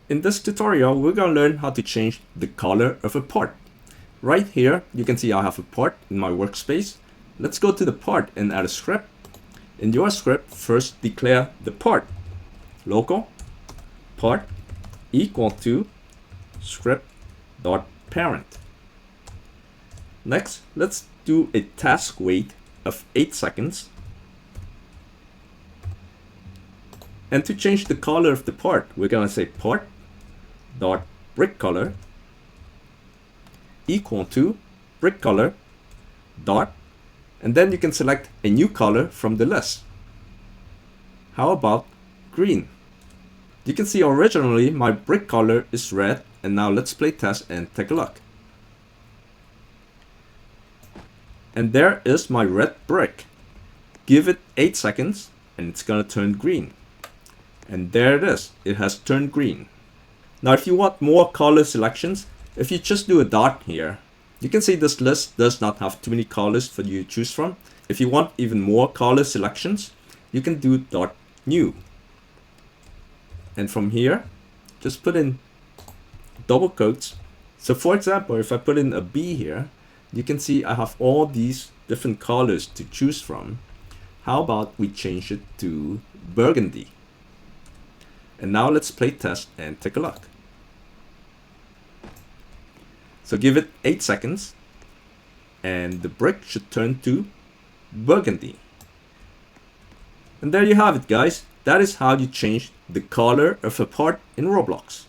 In this tutorial, we're going to learn how to change the color of a part. Right here, you can see I have a part in my workspace. Let's go to the part and add a script. In your script, first declare the part. Local part equal to script.parent. Next, let's do a task wait of 8 seconds. And to change the color of the part, we're going to say part.brick_color equal to brick_color dot, and then you can select a new color from the list. How about green? You can see originally my brick color is red, and now let's play test and take a look. And there is my red brick. Give it 8 seconds and it's gonna turn green. And there it is, it has turned green. Now if you want more color selections, if you just do a dot here, you can see this list does not have too many colors for you to choose from. If you want even more color selections, you can do dot new. And from here, just put in double quotes. So for example, if I put in a B here, you can see I have all these different colors to choose from. How about we change it to burgundy? And now let's play test and take a look. So give it 8 seconds and the brick should turn to burgundy. And there you have it, guys. That is how you change the color of a part in Roblox.